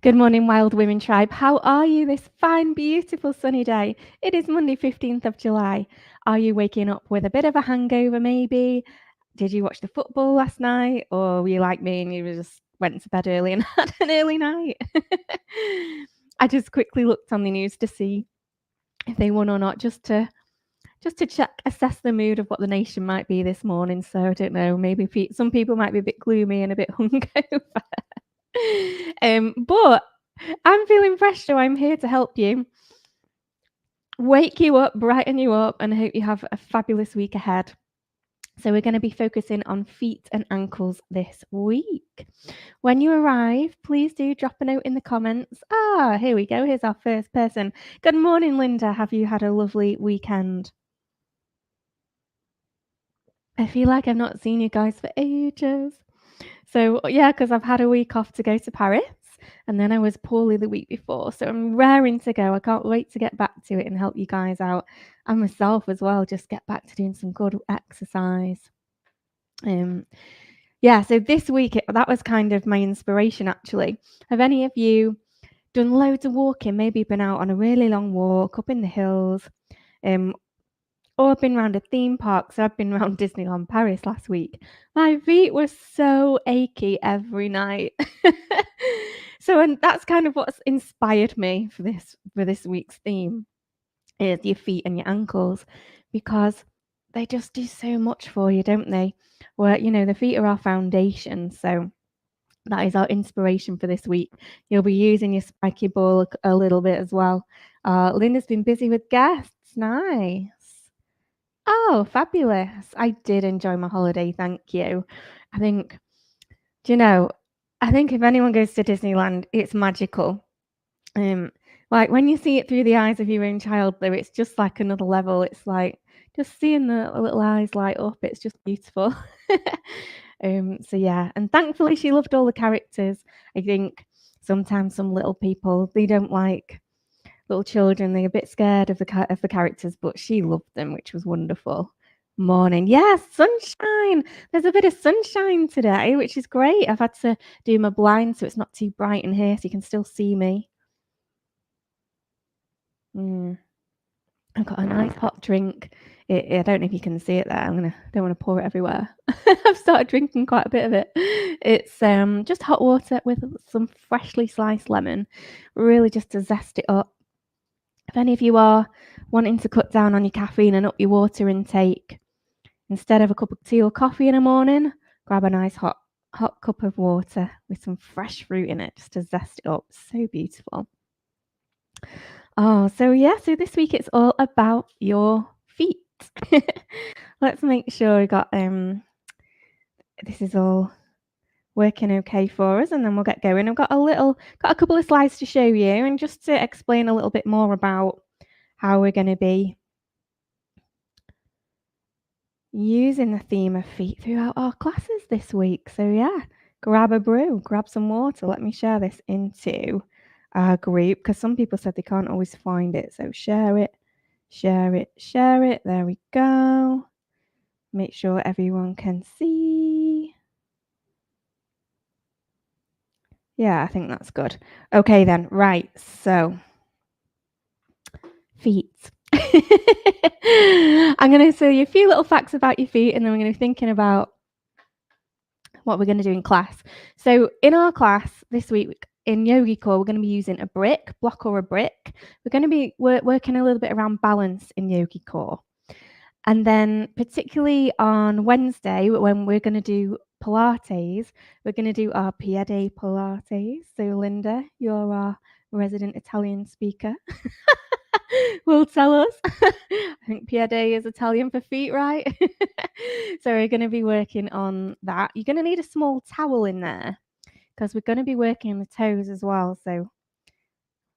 Good morning, Wild Women Tribe. How are you this fine, beautiful sunny day? It is Monday, 15th of July. Are you waking up with a bit of a hangover maybe? Did you watch the football last night? Or were you like me and you just went to bed early and had an early night? I just quickly looked on the news to see if they won or not, just to assess the mood of what the nation might be this morning. So I don't know, maybe some people might be a bit gloomy and a bit hungover. But I'm feeling fresh, so I'm here to help you, wake you up, brighten you up, and I hope you have a fabulous week ahead. So we're going to be focusing on feet and ankles this week. When you arrive, please do drop a note in the comments. Here we go. Here's our first person. Good morning, Linda. Have you had a lovely weekend? I feel like I've not seen you guys for ages. So yeah, because I've had a week off to go to Paris, and then I was poorly the week before. So I'm raring to go. I can't wait to get back to it and help you guys out, and myself as well. Just get back to doing some good exercise. Yeah. So this week that was kind of my inspiration. Actually, have any of you done loads of walking? Maybe been out on a really long walk up in the hills, or I've been around a theme park. So I've been around Disneyland Paris last week. My feet were so achy every night. And that's kind of what's inspired me for this week's theme, is your feet and your ankles, because they just do so much for you, don't they? Well, the feet are our foundation. So that is our inspiration for this week. You'll be using your spiky ball a little bit as well. Linda's been busy with guests. Nice. Oh, fabulous. I did enjoy my holiday, thank you. I think if anyone goes to Disneyland, it's magical. Like when you see it through the eyes of your own child, though, it's just like another level. It's like just seeing the little eyes light up. It's just beautiful. So yeah, and thankfully she loved all the characters. I think sometimes some little people, they don't like little children. They're a bit scared of the characters, but she loved them, which was wonderful. Morning. Yes, sunshine. There's a bit of sunshine today, which is great. I've had to do my blind so it's not too bright in here, so you can still see me. I've got a nice hot drink. I don't know if you can see it there. Don't want to pour it everywhere. I've started drinking quite a bit of it. It's just hot water with some freshly sliced lemon, really just to zest it up. If any of you are wanting to cut down on your caffeine and up your water intake, instead of a cup of tea or coffee in the morning, grab a nice hot cup of water with some fresh fruit in it, just to zest it up. So beautiful. So this week it's all about your feet. Let's make sure we got this is all working okay for us, and then we'll get going. I've got a couple of slides to show you, and just to explain a little bit more about how we're going to be using the theme of feet throughout our classes this week. So yeah, grab a brew, grab some water. Let me share this into our group, because some people said they can't always find it. So share it. There we go. Make sure everyone can see. Yeah, I think that's good. Okay then, right, so feet. I'm going to tell you a few little facts about your feet, and then we're going to be thinking about what we're going to do in class. So in our class this week in YOGICORE, we're going to be using a block or a brick. We're going to be working a little bit around balance in YOGICORE. And then particularly on Wednesday, when we're going to do Pilates, we're going to do our PIEDE Pilates. So Linda, you're our resident Italian speaker, will tell us. I think PIEDE is Italian for feet, right? So we're going to be working on that. You're going to need a small towel in there, because we're going to be working on the toes as well. So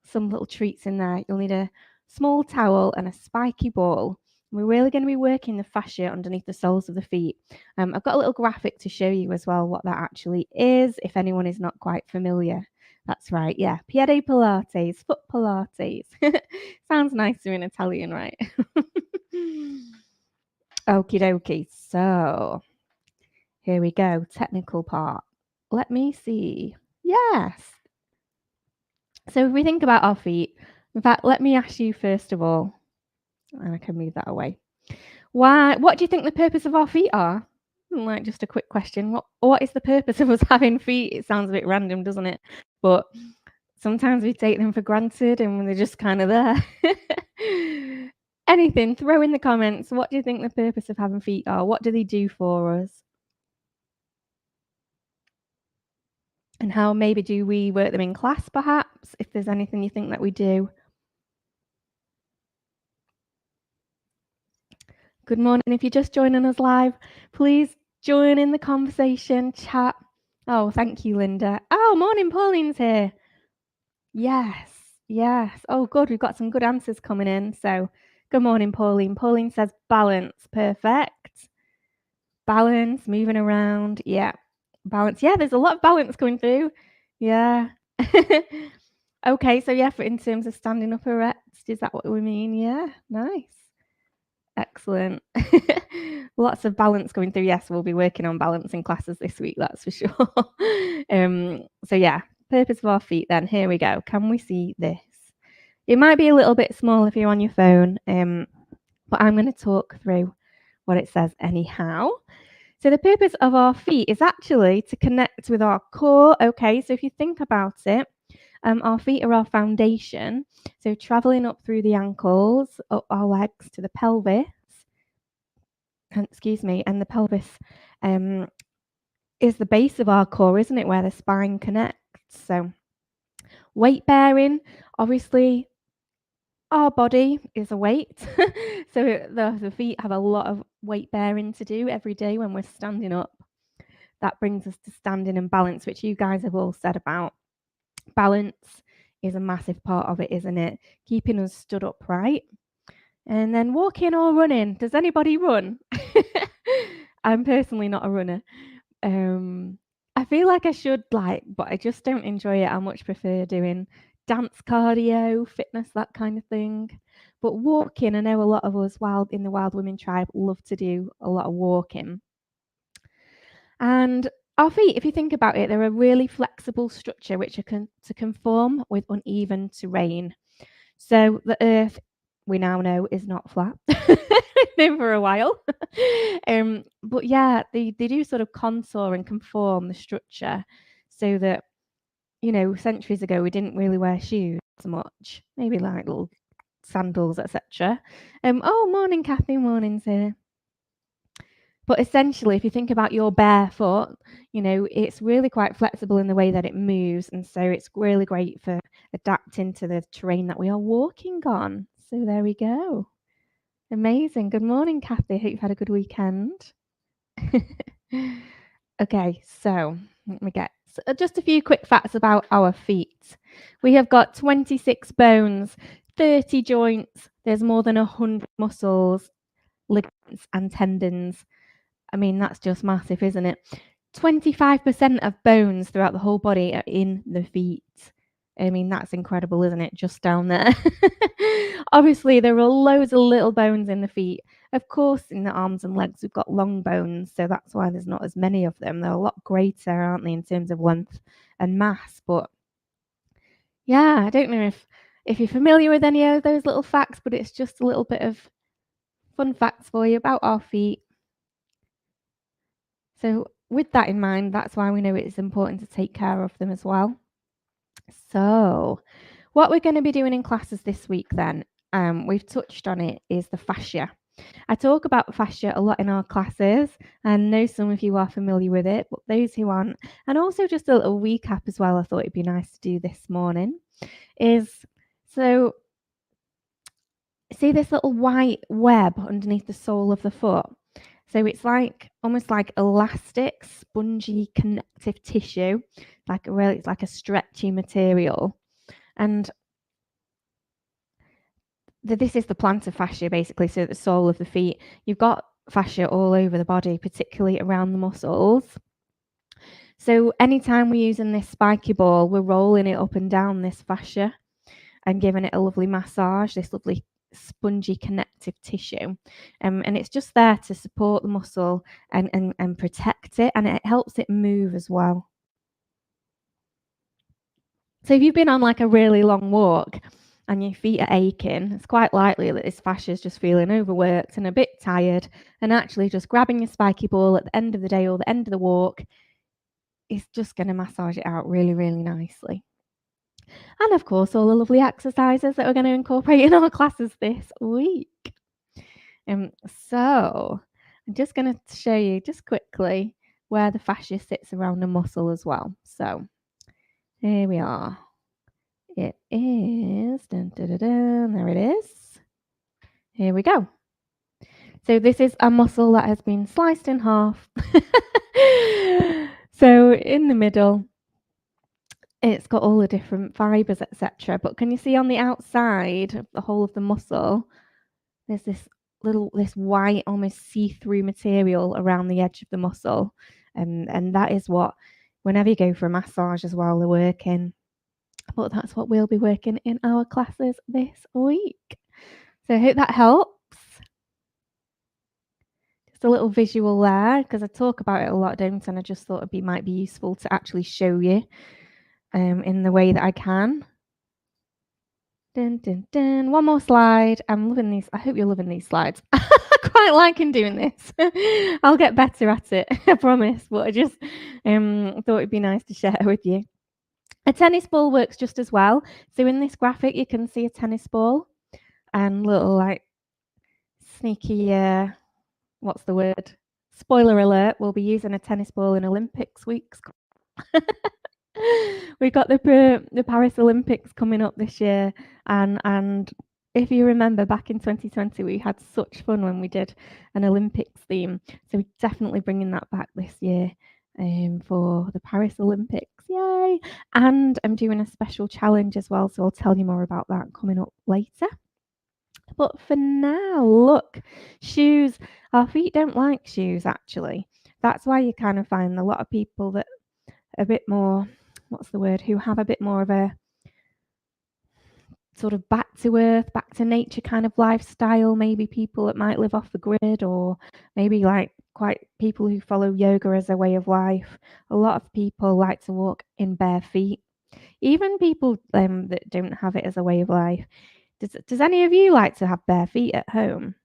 some little treats in there. You'll need a small towel and a spiky ball. We're really going to be working the fascia underneath the soles of the feet. I've got a little graphic to show you as well what that actually is, if anyone is not quite familiar. That's right, yeah. Piede Pilates, foot Pilates. Sounds nicer in Italian, right? Okie dokie. So here we go. Technical part. Let me see. Yes. So if we think about our feet, in fact, let me ask you first of all, and I can move that away. What do you think the purpose of our feet are? Like, just a quick question. What is the purpose of us having feet? It sounds a bit random, doesn't it? But sometimes we take them for granted and they're just kind of there. Anything, throw in the comments. What do you think the purpose of having feet are? What do they do for us? And how maybe do we work them in class, perhaps, if there's anything you think that we do? Good morning. If you're just joining us live, please join in the conversation, chat. Oh, thank you, Linda. Oh, morning, Pauline's here. Yes, yes. Oh, good. We've got some good answers coming in. So, good morning, Pauline. Pauline says balance. Perfect. Balance, moving around. Yeah. Balance. Yeah, there's a lot of balance coming through. Yeah. Okay, so yeah, in terms of standing up erect, is that what we mean? Yeah, nice. Excellent. Lots of balance going through. Yes, we'll be working on balance in classes this week, that's for sure. So yeah, purpose of our feet then. Here we go. Can we see this? It might be a little bit small if you're on your phone, but I'm going to talk through what it says anyhow. So the purpose of our feet is actually to connect with our core. Okay, so if you think about it, our feet are our foundation. So traveling up through the ankles, up our legs to the pelvis, and the pelvis is the base of our core, isn't it, where the spine connects. So weight bearing, obviously our body is a weight. So the feet have a lot of weight bearing to do every day when we're standing up. That brings us to standing and balance, which you guys have all said about. Balance is a massive part of it, isn't it? Keeping us stood upright. And then walking or running. Does anybody run? I'm personally not a runner. I feel like I should, but I just don't enjoy it. I much prefer doing dance, cardio, fitness, that kind of thing. But walking, I know a lot of us in the Wild Women tribe love to do a lot of walking. And our feet, if you think about it, they're a really flexible structure which are to conform with uneven terrain. So the earth, we now know, is not flat. Been for a while. But yeah, they do sort of contour and conform the structure so that, centuries ago we didn't really wear shoes so much. Maybe like little sandals, etc. Oh, morning, Kathy. Morning's here. But essentially, if you think about your bare foot, it's really quite flexible in the way that it moves. And so it's really great for adapting to the terrain that we are walking on. So there we go. Amazing. Good morning, Kathy. Hope you've had a good weekend. Okay, so let me get just a few quick facts about our feet. We have got 26 bones, 30 joints. There's more than 100 muscles, ligaments, and tendons. I mean, that's just massive, isn't it? 25% of bones throughout the whole body are in the feet. I mean, that's incredible, isn't it? Just down there. Obviously, there are loads of little bones in the feet. Of course, in the arms and legs, we've got long bones, so that's why there's not as many of them. They're a lot greater, aren't they, in terms of length and mass. But yeah, I don't know if you're familiar with any of those little facts, but it's just a little bit of fun facts for you about our feet. So with that in mind, that's why we know it's important to take care of them as well. So what we're going to be doing in classes this week then, we've touched on it, is the fascia. I talk about fascia a lot in our classes, and I know some of you are familiar with it, but those who aren't, and also just a little recap as well, I thought it'd be nice to do this morning, so see this little white web underneath the sole of the foot? So it's almost like elastic, spongy, connective tissue, it's like a stretchy material. And this is the plantar fascia, basically, so the sole of the feet. You've got fascia all over the body, particularly around the muscles. So anytime we're using this spiky ball, we're rolling it up and down this fascia and giving it a lovely massage, this lovely spongy connective tissue. And it's just there to support the muscle and protect it, and it helps it move as well. So if you've been on like a really long walk and your feet are aching, it's quite likely that this fascia is just feeling overworked and a bit tired, and actually just grabbing your spiky ball at the end of the day or the end of the walk is just going to massage it out really, really nicely. And of course, all the lovely exercises that we're going to incorporate in our classes this week. So I'm just going to show you just quickly where the fascia sits around the muscle as well. So here we are. It is, dun, dun, dun, dun, there it is. Here we go. So this is a muscle that has been sliced in half. So in the middle, it's got all the different fibers, etc. But can you see on the outside of the whole of the muscle, there's this white, almost see-through material around the edge of the muscle. And that is what, whenever you go for a massage as well, they're working. But that's what we'll be working in our classes this week. So I hope that helps. Just a little visual there, because I talk about it a lot, don't I? And I just thought it might be useful to actually show you in the way that I can. Dun, dun, dun. One more slide. I'm loving these. I hope you're loving these slides. I quite liking doing this. I'll get better at it, I promise. But I just thought it'd be nice to share it with you. A tennis ball works just as well. So in this graphic, you can see a tennis ball and little like sneaky, what's the word? Spoiler alert, we'll be using a tennis ball in Olympics weeks. We've got the Paris Olympics coming up this year, and if you remember back in 2020, we had such fun when we did an Olympics theme. So we're definitely bringing that back this year for the Paris Olympics. Yay! And I'm doing a special challenge as well, so I'll tell you more about that coming up later. But for now, look, shoes. Our feet don't like shoes, actually. That's why you kind of find a lot of people that are a bit more, what's the word, who have a bit more of a sort of back to earth, back to nature kind of lifestyle. Maybe people that might live off the grid, or maybe like quite people who follow yoga as a way of life. A lot of people like to walk in bare feet. Even people that don't have it as a way of life. Does any of you like to have bare feet at home?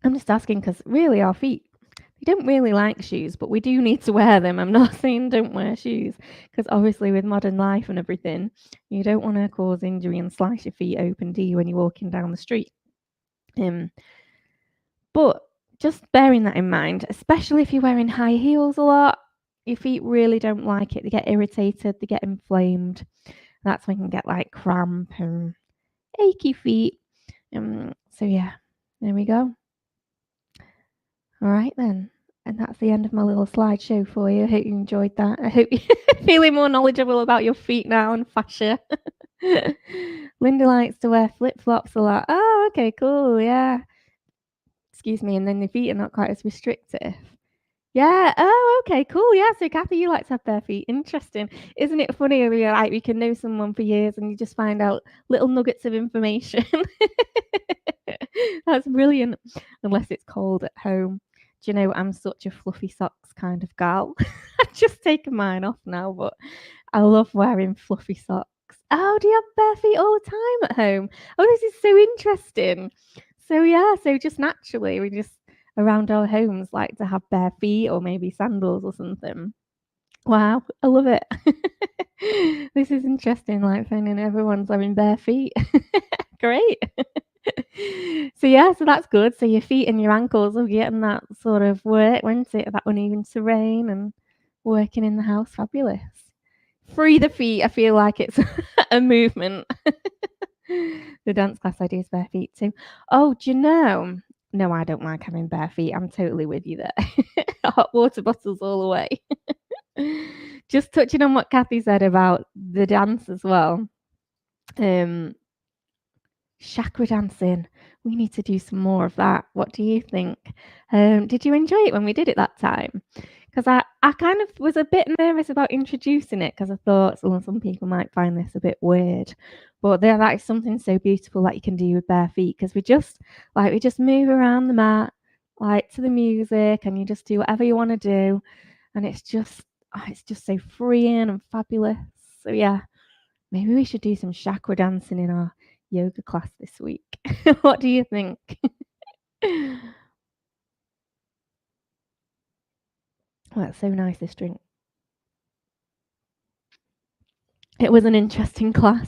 I'm just asking because really our feet, they don't really like shoes, but we do need to wear them. I'm not saying don't wear shoes, because obviously with modern life and everything, you don't want to cause injury and slice your feet open, do you, when you're walking down the street? But just bearing that in mind, especially if you're wearing high heels a lot, your feet really don't like it. They get irritated, they get inflamed. That's when you can get like cramp and achy feet. So yeah, there we go. All right then. And that's the end of my little slideshow for you. I hope you enjoyed that. I hope you're feeling more knowledgeable about your feet now and fascia. Linda likes to wear flip-flops a lot. Oh, okay, cool, yeah. Excuse me, and then the feet are not quite as restrictive. Yeah. Oh, okay, cool. Yeah. So, Kathy, you like to have bare feet. Interesting. Isn't it funny? We can know someone for years and you just find out little nuggets of information. That's brilliant. Unless it's cold at home. Do you know, I'm such a fluffy socks kind of gal. I've just taken mine off now, but I love wearing fluffy socks. Oh, do you have bare feet all the time at home? Oh, this is so interesting. So, yeah, so just naturally, we just around our homes like to have bare feet or maybe sandals or something. Wow, I love it. This is interesting, like finding everyone's having bare feet. Great. So yeah, so that's good. So your feet and your ankles will be getting that sort of work, won't it? That uneven terrain and working in the house. Fabulous. Free the feet. I feel like it's a movement. The dance class I do is bare feet too. Oh, do you know? No, I don't like having bare feet. I'm totally with you there. Hot water bottles all the way. Just touching on what Kathy said about the dance as well. Chakra dancing. We need to do some more of that. What do you think? Did you enjoy it when we did it that time? Because I kind of was a bit nervous about introducing it because I thought some people might find this a bit weird. But that is something so beautiful that you can do with bare feet, because we just move around the mat like to the music, and you just do whatever you want to do. And it's just, it's just so freeing and fabulous. So yeah, maybe we should do some chakra dancing in our yoga class this week. What do you think? Oh, that's so nice, this drink. It was an interesting class.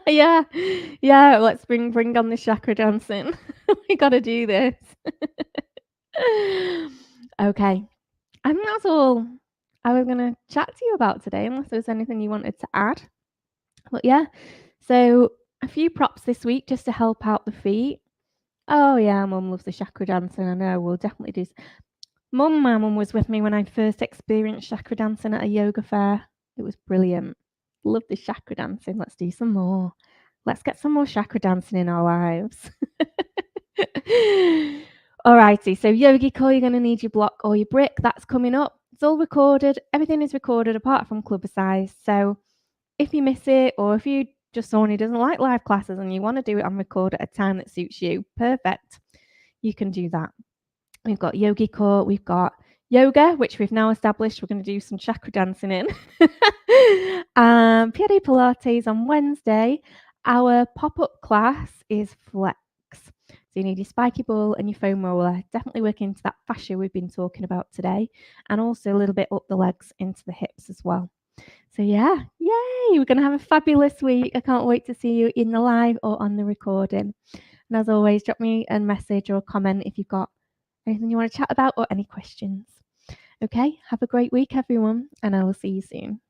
Yeah, yeah. Let's bring on the chakra dancing. We got to do this. Okay, I think that's all I was gonna chat to you about today, unless there was anything you wanted to add. But yeah, so a few props this week just to help out the feet. Oh yeah, Mum loves the chakra dancing. I know we'll definitely do. My mum was with me when I first experienced chakra dancing at a yoga fair. It was brilliant. Love the chakra dancing. Let's do some more. Let's get some more chakra dancing in our lives. Alrighty, so YOGICORE, you're going to need your block or your brick. That's coming up. It's all recorded. Everything is recorded apart from Clubbercise. So if you miss it, or if you just someone who doesn't like live classes and you want to do it on record at a time that suits you, perfect. You can do that. We've got YOGICORE, we've got yoga, which we've now established we're going to do some chakra dancing in. PIEDE Pilates on Wednesday. Our pop-up class is flex. So you need your spiky ball and your foam roller. Definitely work into that fascia we've been talking about today, and also a little bit up the legs into the hips as well. So yeah, yay! We're going to have a fabulous week. I can't wait to see you in the live or on the recording. And as always, drop me a message or a comment if you've got anything you want to chat about or any questions. Okay, have a great week, everyone, and I will see you soon.